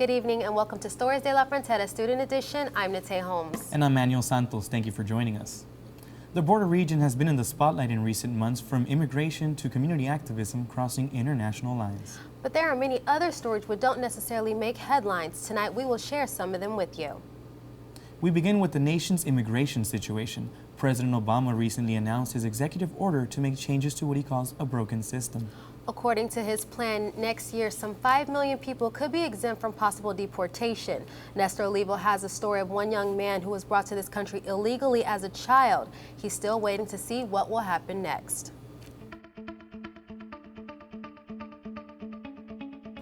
Good evening and welcome to Stories de la Frontera Student Edition. I'm Nate Holmes. And I'm Manuel Santos. Thank you for joining us. The border region has been in the spotlight in recent months, from immigration to community activism crossing international lines. But there are many other stories which don't necessarily make headlines. Tonight we will share some of them with you. We begin with the nation's immigration situation. President Obama recently announced his executive order to make changes to what he calls a broken system. According to his plan, next year some 5 million people could be exempt from possible deportation. Nestor Olivo has a story of one young man who was brought to this country illegally as a child. He's still waiting to see what will happen next.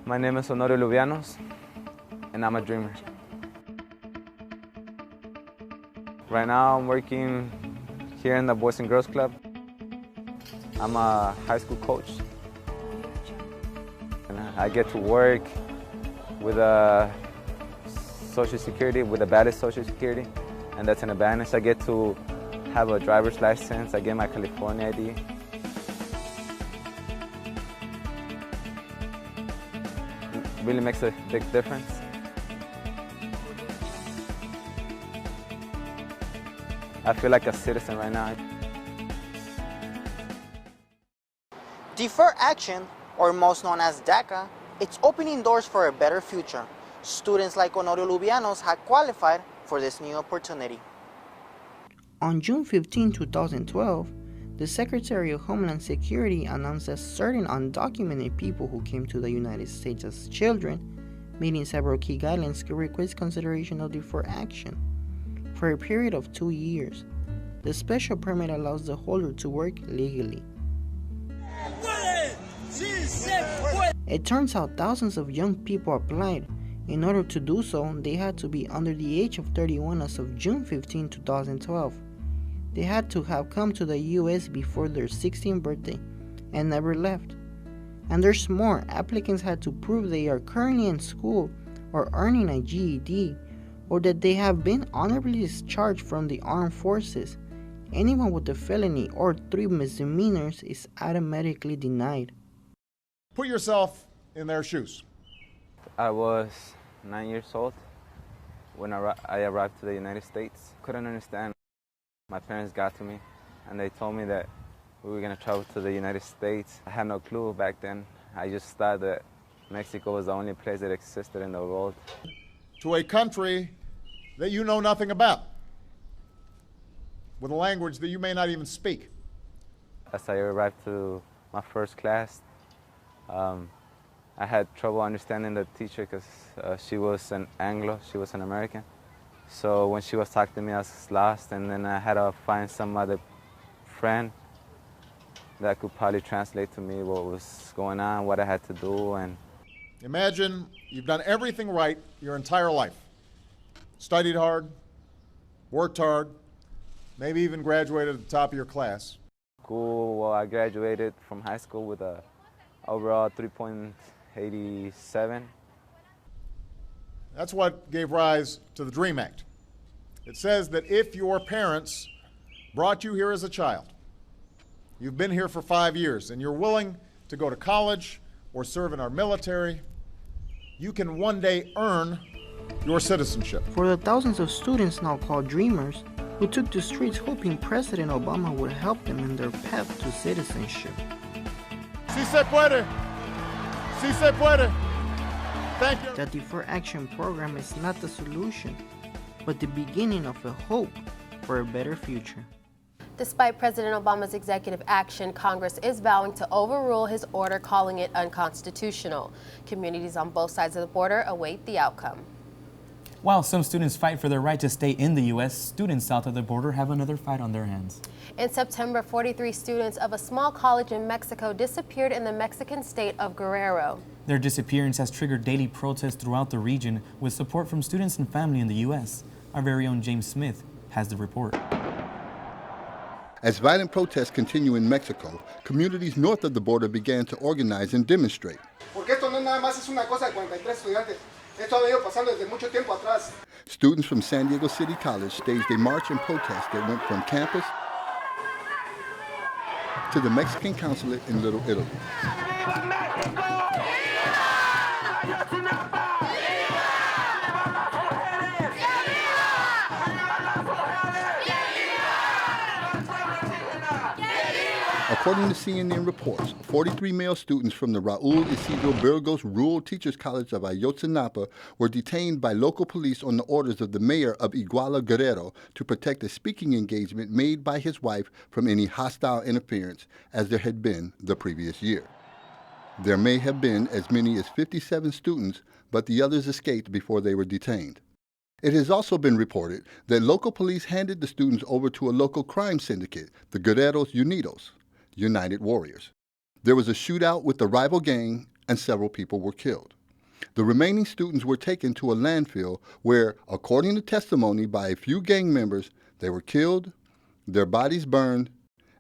My name is Honorio Lubianos, and I'm a dreamer. Right now I'm working here in the Boys and Girls Club. I'm a high school coach. And I get to work with Social Security, with the baddest Social Security, and that's an advantage. I get to have a driver's license. I get my California ID. It really makes a big difference. I feel like a citizen right now. Deferred action, or most known as DACA, it's opening doors for a better future. Students like Honorio Lubianos had qualified for this new opportunity. On June 15, 2012, the Secretary of Homeland Security announced that certain undocumented people who came to the United States as children, meeting several key guidelines, could request consideration of deferred action for a period of 2 years. The special permit allows the holder to work legally. It turns out thousands of young people applied. In order to do so, they had to be under the age of 31 as of June 15, 2012. They had to have come to the U.S. before their 16th birthday and never left. And there's more. Applicants had to prove they are currently in school or earning a GED, or that they have been honorably discharged from the armed forces. Anyone with a felony or 3 misdemeanors is automatically denied. Put yourself in their shoes. I was 9 years old when I arrived to the United States. Couldn't understand. My parents got to me and they told me that we were going to travel to the United States. I had no clue back then. I just thought that Mexico was the only place that existed in the world. To a country that you know nothing about, with a language that you may not even speak. As I arrived to my first class, I had trouble understanding the teacher because she was an Anglo, she was an American. So when she was talking to me, I was lost, and then I had to find some other friend that could probably translate to me what was going on, what I had to do. And imagine you've done everything right your entire life. Studied hard, worked hard, maybe even graduated at the top of your class. Cool. Well, I graduated from high school with a overall 3.87. That's what gave rise to the DREAM Act. It says that if your parents brought you here as a child, you've been here for 5 years, and you're willing to go to college or serve in our military, you can one day earn your citizenship. For the thousands of students now called dreamers, who took to streets hoping President Obama would help them in their path to citizenship. Si se puede. Si se puede. Thank you. The Deferred Action Program is not the solution, but the beginning of a hope for a better future. Despite President Obama's executive action, Congress is vowing to overrule his order, calling it unconstitutional. Communities on both sides of the border await the outcome. While some students fight for their right to stay in the U.S., students south of the border have another fight on their hands. In September, 43 students of a small college in Mexico disappeared in the Mexican state of Guerrero. Their disappearance has triggered daily protests throughout the region, with support from students and family in the U.S. Our very own James Smith has the report. As violent protests continue in Mexico, communities north of the border began to organize and demonstrate. Students from San Diego City College staged a march and protest that went from campus to the Mexican consulate in Little Italy. According to CNN reports, 43 male students from the Raul Ysidro Burgos Rural Teachers College of Ayotzinapa were detained by local police on the orders of the mayor of Iguala Guerrero to protect a speaking engagement made by his wife from any hostile interference, as there had been the previous year. There may have been as many as 57 students, but the others escaped before they were detained. It has also been reported that local police handed the students over to a local crime syndicate, the Guerreros Unidos, United Warriors. There was a shootout with the rival gang and several people were killed. The remaining students were taken to a landfill where, according to testimony by a few gang members, they were killed, their bodies burned,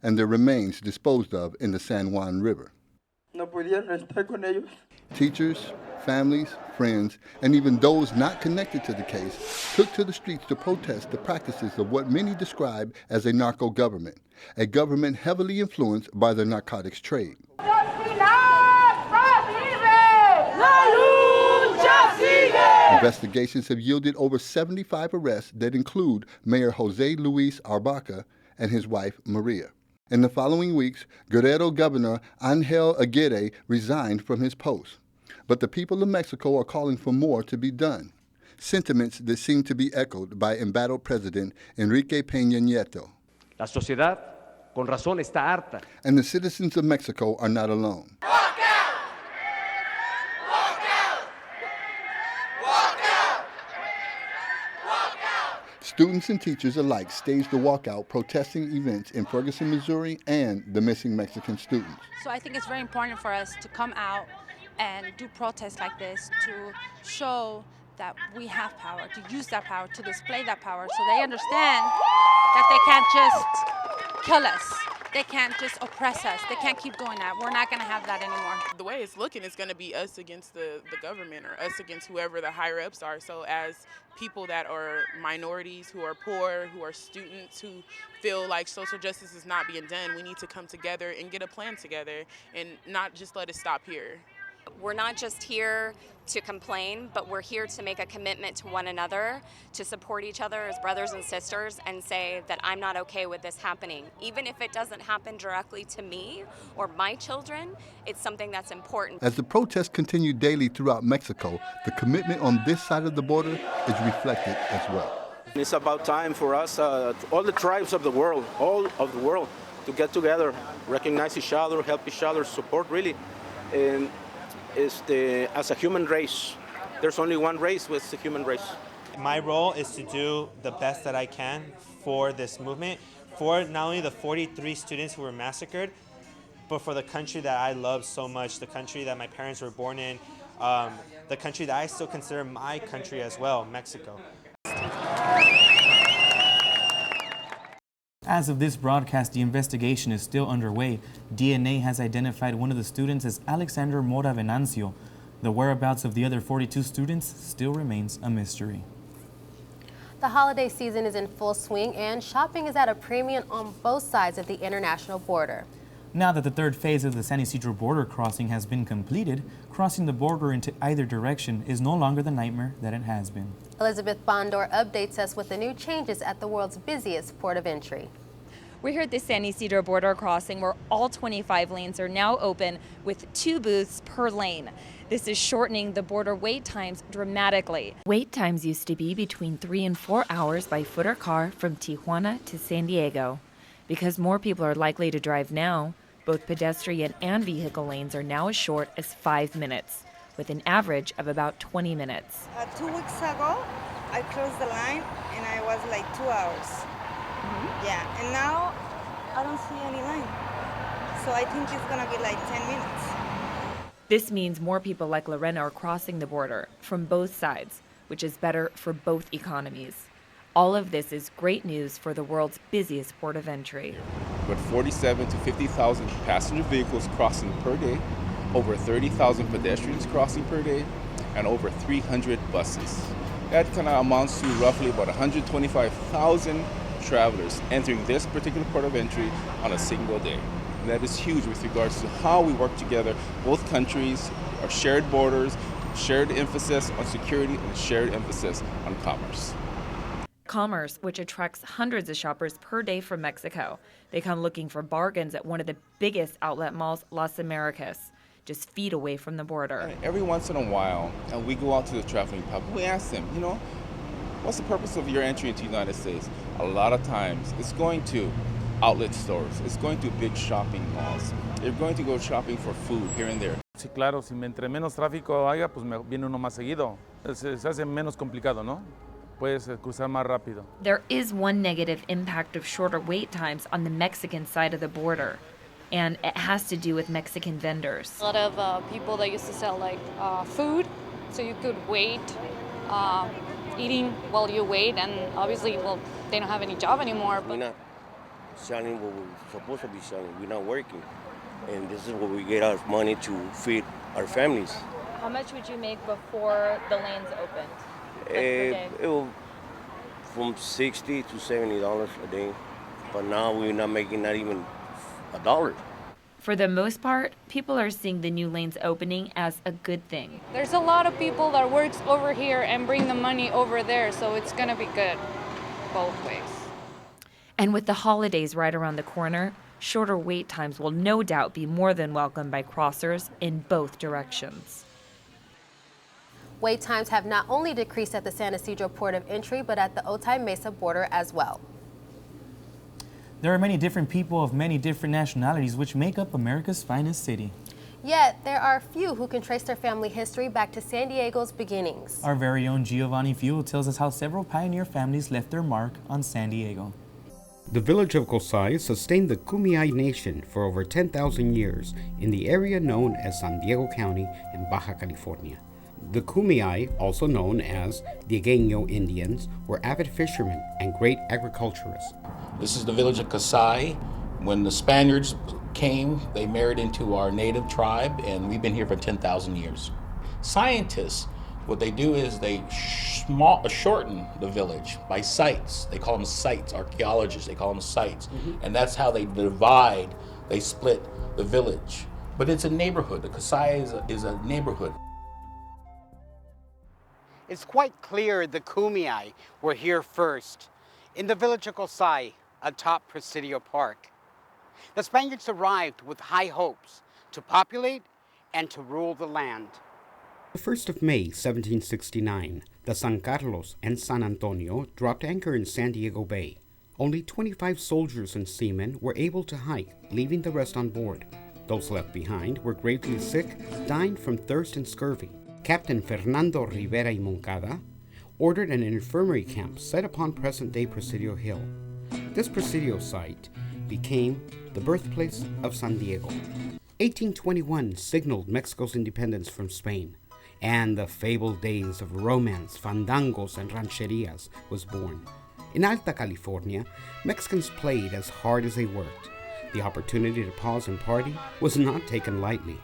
and their remains disposed of in the San Juan River. No podían estar con ellos. Teachers, families, friends, and even those not connected to the case took to the streets to protest the practices of what many describe as a narco government, a government heavily influenced by the narcotics trade. Investigations have yielded over 75 arrests that include Mayor Jose Luis Arbaca and his wife Maria. In the following weeks, Guerrero Governor Angel Aguirre resigned from his post. But the people of Mexico are calling for more to be done, sentiments that seem to be echoed by embattled President Enrique Peña Nieto. La sociedad, con razón, está harta. And the citizens of Mexico are not alone. Walk out! Walk out! Walk out! Walk out! Students and teachers alike staged a walkout protesting events in Ferguson, Missouri, and the missing Mexican students. So I think it's very important for us to come out and do protests like this to show that we have power, to use that power, to display that power, so they understand that they can't just kill us. They can't just oppress us. They can't keep doing that. We're not going to have that anymore. The way it's looking is going to be us against the government or us against whoever the higher ups are. So as people that are minorities, who are poor, who are students, who feel like social justice is not being done, we need to come together and get a plan together and not just let it stop here. We're not just here to complain, but we're here to make a commitment to one another, to support each other as brothers and sisters, and say that I'm not okay with this happening. Even if it doesn't happen directly to me or my children, it's something that's important. As the protests continue daily throughout Mexico, the commitment on this side of the border is reflected as well. It's about time for us, all the tribes of the world, to get together, recognize each other, help each other, support really. And as a human race, there's only one race, with the human race. My role is to do the best that I can for this movement, for not only the 43 students who were massacred, but for the country that I love so much, the country that my parents were born in, the country that I still consider my country as well, Mexico. As of this broadcast, the investigation is still underway. DNA has identified one of the students as Alexander Mora Venancio. The whereabouts of the other 42 students still remains a mystery. The holiday season is in full swing and shopping is at a premium on both sides of the international border. Now that the third phase of the San Ysidro border crossing has been completed, crossing the border into either direction is no longer the nightmare that it has been. Elizabeth Bondor updates us with the new changes at the world's busiest port of entry. We're here at the San Ysidro border crossing where all 25 lanes are now open with 2 booths per lane. This is shortening the border wait times dramatically. Wait times used to be between 3 and 4 hours by foot or car from Tijuana to San Diego. Because more people are likely to drive now, both pedestrian and vehicle lanes are now as short as 5 minutes, with an average of about 20 minutes. 2 weeks ago, I closed the line and I was like 2 hours. Yeah, and now I don't see any line. So I think it's gonna be like 10 minutes. This means more people like Lorena are crossing the border from both sides, which is better for both economies. All of this is great news for the world's busiest port of entry. With 47 to 50,000 passenger vehicles crossing per day, over 30,000 pedestrians crossing per day, and over 300 buses. That kind of amounts to roughly about 125,000 travelers entering this particular port of entry on a single day. And that is huge with regards to how we work together, both countries, our shared borders, shared emphasis on security, and shared emphasis on commerce. Commerce, which attracts hundreds of shoppers per day from Mexico. They come looking for bargains at one of the biggest outlet malls, Las Americas, just feet away from the border. Every once in a while, we go out to the traveling public, we ask them, what's the purpose of your entry into the United States? A lot of times, it's going to outlet stores, it's going to big shopping malls. They're going to go shopping for food here and there. Sí, claro, si entre menos tráfico haya, pues viene uno más seguido. Se hace menos complicado, ¿no? Puedes cruzar más rápido. There is one negative impact of shorter wait times on the Mexican side of the border, and it has to do with Mexican vendors. A lot of people that used to sell food, so you could wait, eating while you wait, and obviously, they don't have any job anymore. We're not selling what we're supposed to be selling. We're not working, and this is where we get our money to feed our families. How much would you make before the lanes opened? It will from $60 to $70 a day, but now we're not making not even $1. For the most part, people are seeing the new lanes opening as a good thing. There's a lot of people that works over here and bring the money over there, so it's gonna be good both ways. And with the holidays right around the corner, shorter wait times will no doubt be more than welcomed by crossers in both directions. Wait times have not only decreased at the San Ysidro port of entry, but at the Otay Mesa border as well. There are many different people of many different nationalities which make up America's finest city. Yet, there are few who can trace their family history back to San Diego's beginnings. Our very own Giovanni Fuel tells us how several pioneer families left their mark on San Diego. The village of Cosay sustained the Kumeyaay Nation for over 10,000 years in the area known as San Diego County in Baja California. The Kumeyaay, also known as Diegueño Indians, were avid fishermen and great agriculturists. This is the village of Cosay. When the Spaniards came, they married into our native tribe, and we've been here for 10,000 years. Scientists, what they do is they shorten the village by sites. They call them sites. Archaeologists, they call them sites. And that's how they divide, they split the village. But it's a neighborhood. The Cosay is a neighborhood. It's quite clear the Kumeyaay were here first, in the village of Cosay, atop Presidio Park. The Spaniards arrived with high hopes to populate and to rule the land. The 1st of May, 1769, the San Carlos and San Antonio dropped anchor in San Diego Bay. Only 25 soldiers and seamen were able to hike, leaving the rest on board. Those left behind were gravely sick, dying from thirst and scurvy. Captain Fernando Rivera y Moncada ordered an infirmary camp set upon present-day Presidio Hill. This Presidio site became the birthplace of San Diego. 1821 signaled Mexico's independence from Spain, and the fabled days of romance, fandangos, and rancherias was born. In Alta California, Mexicans played as hard as they worked. The opportunity to pause and party was not taken lightly.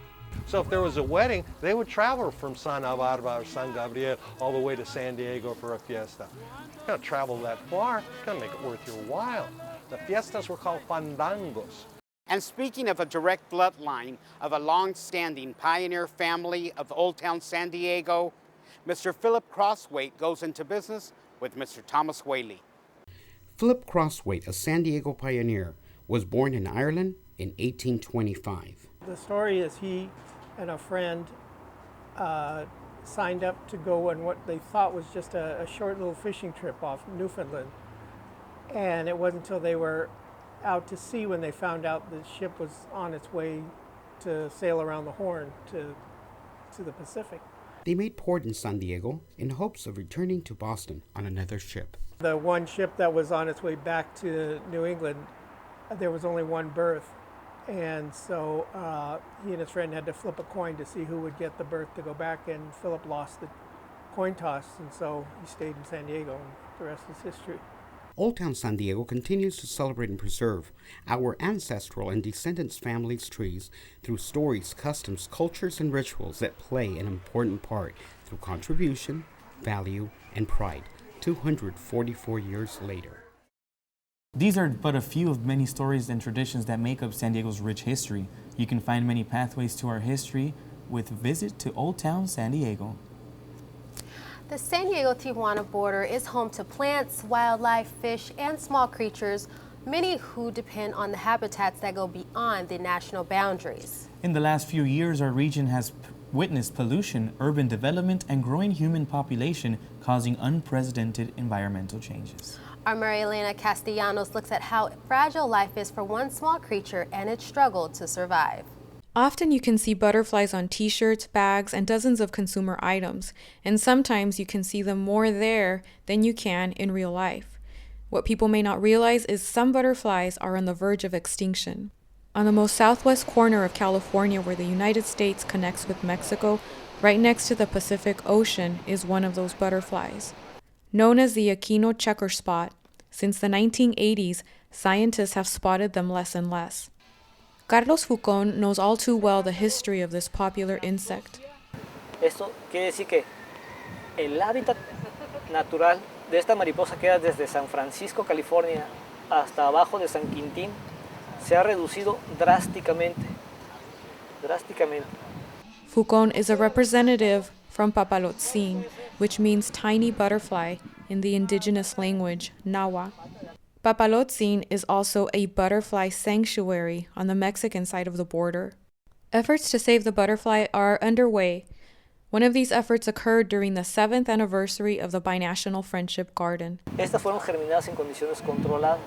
So if there was a wedding, they would travel from Santa Barbara or San Gabriel all the way to San Diego for a fiesta. You gotta travel that far, you gotta make it worth your while. The fiestas were called fandangos. And speaking of a direct bloodline of a long-standing pioneer family of Old Town San Diego, Mr. Philip Crosswaite goes into business with Mr. Thomas Whaley. Philip Crosswaite, a San Diego pioneer, was born in Ireland in 1825. The story is he and a friend signed up to go on what they thought was just a short little fishing trip off Newfoundland. And it wasn't until they were out to sea when they found out the ship was on its way to sail around the Horn to the Pacific. They made port in San Diego in hopes of returning to Boston on another ship. The one ship that was on its way back to New England, there was only one berth. And so he and his friend had to flip a coin to see who would get the berth to go back, and Philip lost the coin toss, and so he stayed in San Diego, and the rest is history. Old Town San Diego continues to celebrate and preserve our ancestral and descendants' families' trees through stories, customs, cultures, and rituals that play an important part through contribution, value, and pride 244 years later. These are but a few of many stories and traditions that make up San Diego's rich history. You can find many pathways to our history with a visit to Old Town San Diego. The San Diego-Tijuana border is home to plants, wildlife, fish, and small creatures, many who depend on the habitats that go beyond the national boundaries. In the last few years, our region has witnessed pollution, urban development, and growing human population causing unprecedented environmental changes. Our Marilena Castellanos looks at how fragile life is for one small creature and its struggle to survive. Often you can see butterflies on t-shirts, bags, and dozens of consumer items, and sometimes you can see them more there than you can in real life. What people may not realize is some butterflies are on the verge of extinction. On the most southwest corner of California, where the United States connects with Mexico, right next to the Pacific Ocean, is one of those butterflies. Known as the Aquino checker spot, since the 1980s, scientists have spotted them less and less. Carlos Fucón knows all too well the history of this popular insect. Esto quiere decir que el hábitat natural de esta mariposa queda desde San Francisco, California, hasta abajo de San Quintín, se ha reducido drásticamente. Fucón is a representative from Papalotzin, which means tiny butterfly in the indigenous language, Nahua. Papalotzin is also a butterfly sanctuary on the Mexican side of the border. Efforts to save the butterfly are underway. One of these efforts occurred during the 7th anniversary of the Binational Friendship Garden. Estas fueron germinadas en condiciones controladas.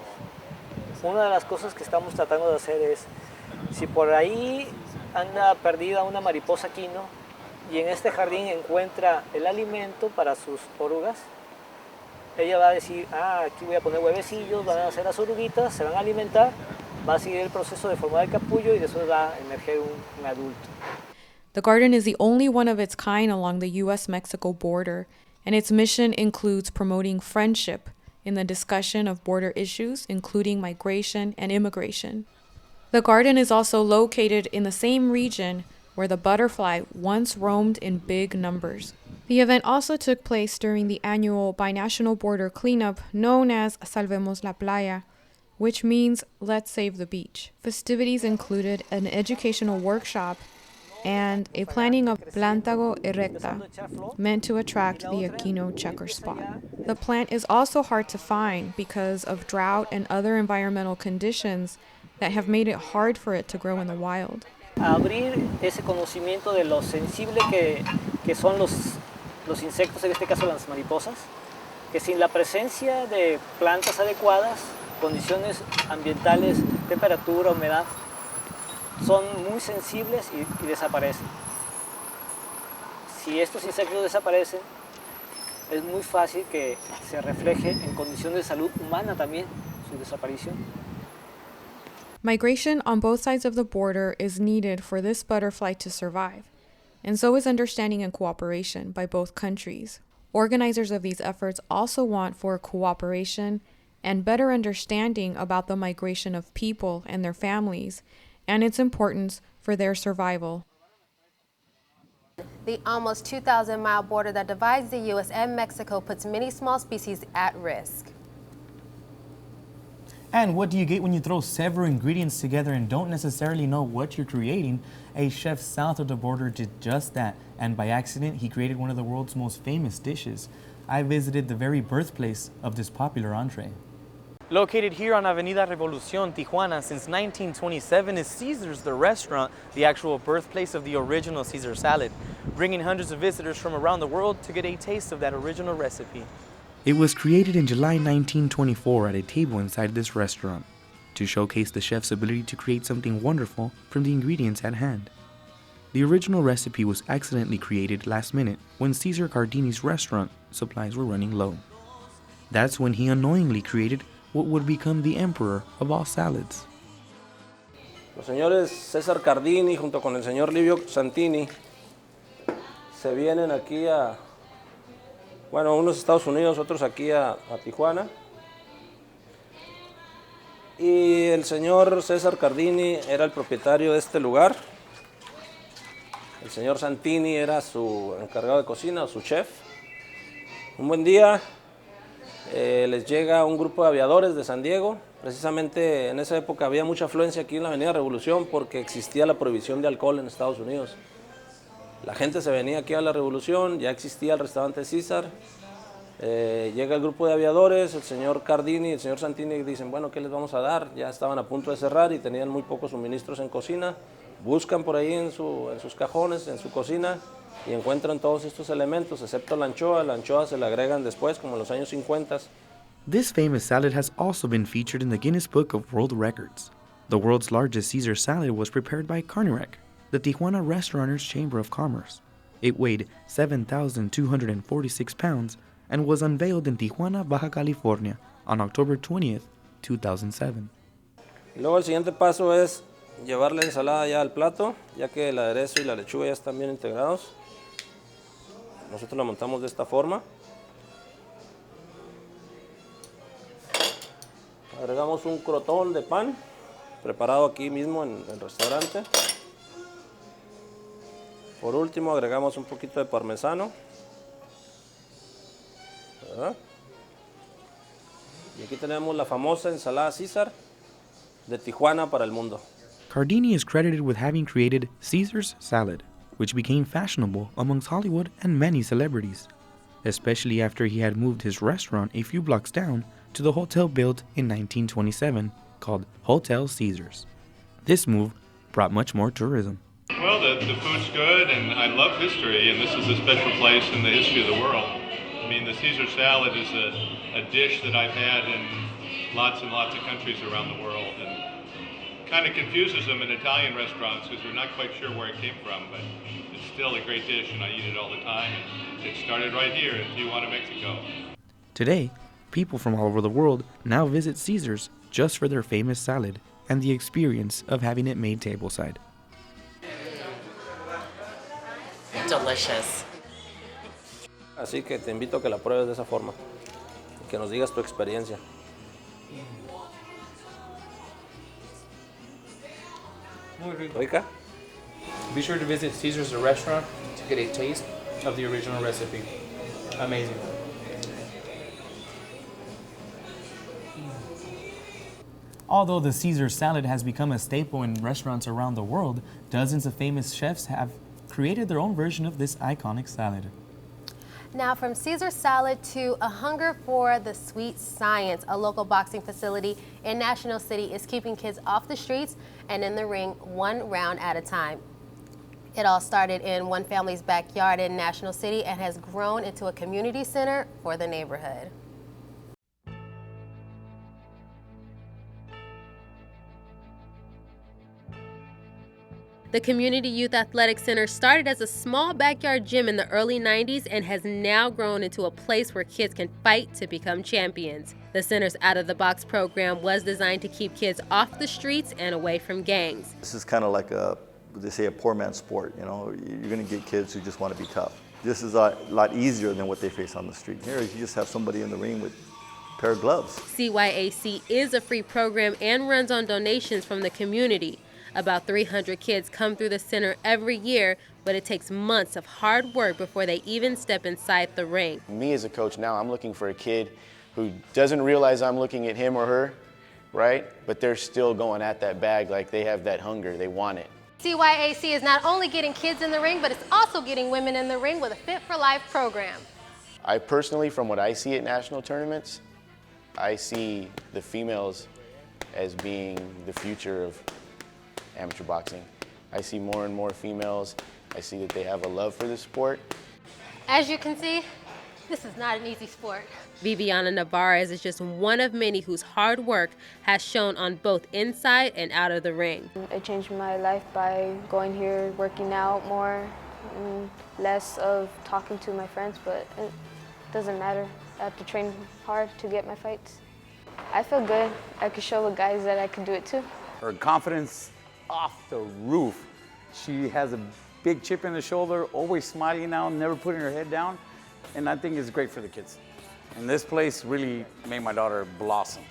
Una de las cosas que estamos tratando de hacer es, si por ahí anda perdida una mariposa quino y en este jardín encuentra el alimento para sus orugas, ella va a decir, aquí voy a poner huevecillos, van a hacer las oruguitas, se van a alimentar, va a seguir el proceso de formar el capullo y después va a emerger un adulto. The garden is the only one of its kind along the U.S.-Mexico border, and its mission includes promoting friendship in the discussion of border issues, including migration and immigration. The garden is also located in the same region where the butterfly once roamed in big numbers. The event also took place during the annual binational border cleanup known as Salvemos la Playa, which means Let's Save the Beach. Festivities included an educational workshop and a planting of Plantago erecta, meant to attract the Aquino checker spot. The plant is also hard to find because of drought and other environmental conditions that have made it hard for it to grow in the wild. Abrir ese conocimiento de lo sensible que son los insectos, en este caso las mariposas, que sin la presencia de plantas adecuadas, condiciones ambientales, temperatura, humedad, son muy sensibles y desaparecen. Si estos insectos desaparecen, es muy fácil que se refleje en condiciones de salud humana también su desaparición. Migration on both sides of the border is needed for this butterfly to survive, and so is understanding and cooperation by both countries. Organizers of these efforts also want for cooperation and better understanding about the migration of people and their families, and its importance for their survival. The almost 2,000-mile border that divides the U.S. and Mexico puts many small species at risk. And what do you get when you throw several ingredients together and don't necessarily know what you're creating? A chef south of the border did just that, and by accident, he created one of the world's most famous dishes. I visited the very birthplace of this popular entree. Located here on Avenida Revolucion, Tijuana, since 1927 is Caesar's, the restaurant, the actual birthplace of the original Caesar salad, bringing hundreds of visitors from around the world to get a taste of that original recipe. It was created in July 1924 at a table inside this restaurant to showcase the chef's ability to create something wonderful from the ingredients at hand. The original recipe was accidentally created last minute when Cesar Cardini's restaurant supplies were running low. That's when he unknowingly created what would become the emperor of all salads. Los señores César Cardini junto con el señor Livio Santini se vienen aquí a, bueno, unos Estados Unidos, otros aquí a Tijuana. Y el señor César Cardini era el propietario de este lugar. El señor Santini era su encargado de cocina o su chef. Un buen día les llega un grupo de aviadores de San Diego. Precisamente en esa época había mucha afluencia aquí en la Avenida Revolución porque existía la prohibición de alcohol en Estados Unidos. La gente se venía aquí a la Revolución, ya existía el restaurante César. Llega el grupo de aviadores, el señor Cardini y el señor Santini dicen, bueno, ¿qué les vamos a dar? Ya estaban a punto de cerrar y tenían muy pocos suministros en cocina. Buscan por ahí en sus cajones, en su cocina, y encuentran todos estos elementos, excepto la anchoa. La anchoa se la agregan después, como en los años 50. This famous salad has also been featured in the Guinness Book of World Records. The world's largest Caesar salad was prepared by Carnirec, the Tijuana Restauranters Chamber of Commerce. It weighed 7,246 pounds and was unveiled in Tijuana, Baja California on October 20th, 2007. Luego el siguiente paso es llevar la ensalada ya al plato, ya que el aderezo y la lechuga ya están bien integrados. Nosotros la montamos de esta forma. Agregamos un crotón de pan, preparado aquí mismo en el restaurante. Por último agregamos un poquito de parmesano. ¿Verdad? Y aquí tenemos la famosa ensalada César de Tijuana para el mundo. Cardini is credited with having created Caesar's salad, which became fashionable amongst Hollywood and many celebrities, especially after he had moved his restaurant a few blocks down to the hotel built in 1927 called Hotel Caesars. This move brought much more tourism. Well, the food's good, and I love history, and this is a special place in the history of the world. I mean, the Caesar salad is a dish that I've had in lots and lots of countries around the world, and kind of confuses them in Italian restaurants because they're not quite sure where it came from, but it's still a great dish, and I eat it all the time, and it started right here in Tijuana, Mexico. Today, people from all over the world now visit Caesar's just for their famous salad and the experience of having it made tableside. Delicious. Así que te invito a que la pruebes de esa forma y que nos digas tu experiencia. ¿Rica? Be sure to visit Caesar's, the restaurant, to get a taste of the original recipe. Amazing. Although the Caesar salad has become a staple in restaurants around the world, dozens of famous chefs have created their own version of this iconic salad. Now, from Caesar salad to a hunger for the sweet science, a local boxing facility in National City is keeping kids off the streets and in the ring one round at a time. It all started in one family's backyard in National City and has grown into a community center for the neighborhood. The Community Youth Athletic Center started as a small backyard gym in the early 90s and has now grown into a place where kids can fight to become champions. The center's out-of-the-box program was designed to keep kids off the streets and away from gangs. This is kind of like they say, a poor man's sport. You know, you're going to get kids who just want to be tough. This is a lot easier than what they face on the street. Here, you just have somebody in the ring with a pair of gloves. CYAC is a free program and runs on donations from the community. About 300 kids come through the center every year, but it takes months of hard work before they even step inside the ring. Me as a coach now, I'm looking for a kid who doesn't realize I'm looking at him or her, right? But they're still going at that bag like they have that hunger, they want it. CYAC is not only getting kids in the ring, but it's also getting women in the ring with a Fit for Life program. I personally, from what I see at national tournaments, I see the females as being the future of amateur boxing. I see more and more females. I see that they have a love for the sport. As you can see, this is not an easy sport. Viviana Navarez is just one of many whose hard work has shown on both inside and out of the ring. It changed my life by going here, working out more, and less of talking to my friends, but it doesn't matter. I have to train hard to get my fights. I feel good. I could show the guys that I can do it too. Her confidence off the roof. She has a big chip in the shoulder, always smiling now, never putting her head down, and I think it's great for the kids. And this place really made my daughter blossom.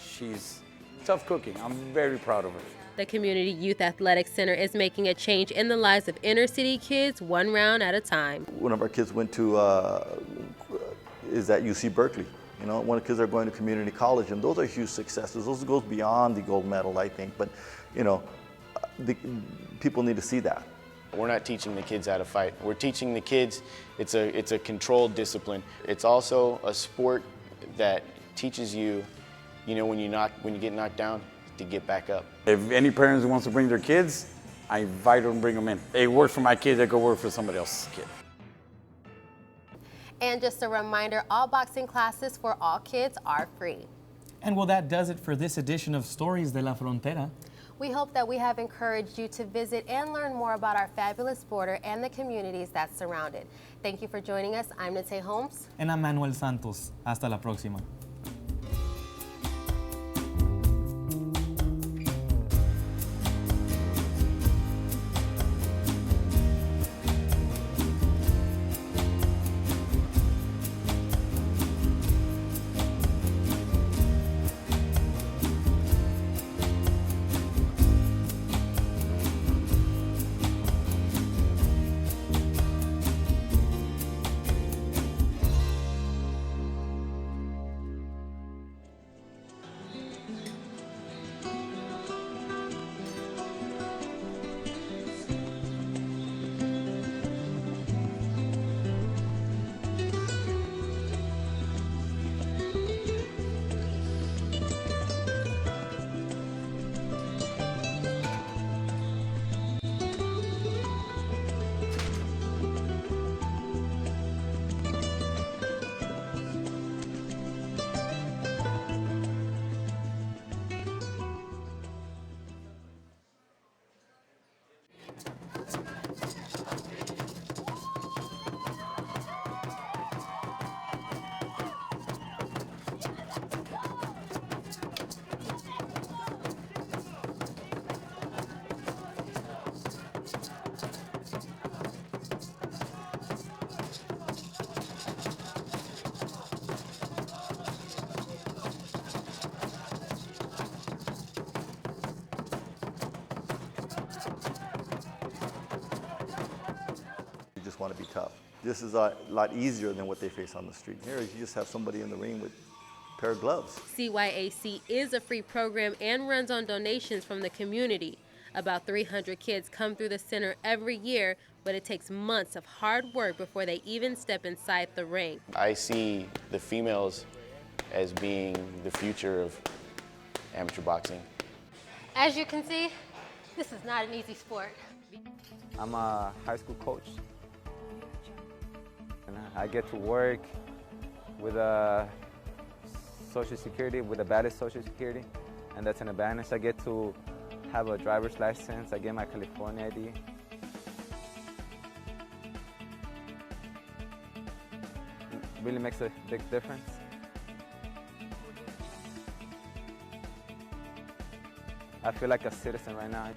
She's tough cooking. I'm very proud of her. The Community Youth Athletic Center is making a change in the lives of inner city kids one round at a time. One of our kids went to, is at UC Berkeley. You know, one of the kids are going to community college, and those are huge successes. Those goes beyond the gold medal, I think, but, you know, people need to see that. We're not teaching the kids how to fight. We're teaching the kids it's a controlled discipline. It's also a sport that teaches you, when you get knocked down, to get back up. If any parents wants to bring their kids, I invite them to bring them in. It worked for my kids, I go work for somebody else's kid. And just a reminder, all boxing classes for all kids are free. And well, that does it for this edition of Stories de la Frontera. We hope that we have encouraged you to visit and learn more about our fabulous border and the communities that surround it. Thank you for joining us. I'm Nate Holmes. And I'm Manuel Santos. Hasta la próxima. Want to be tough. This is a lot easier than what they face on the street. Here, you just have somebody in the ring with a pair of gloves. CYAC is a free program and runs on donations from the community. About 300 kids come through the center every year, but it takes months of hard work before they even step inside the ring. I see the females as being the future of amateur boxing. As you can see, this is not an easy sport. I'm a high school coach. I get to work with Social Security, with the baddest Social Security, and that's an advantage. I get to have a driver's license, I get my California ID. It really makes a big difference. I feel like a citizen right now.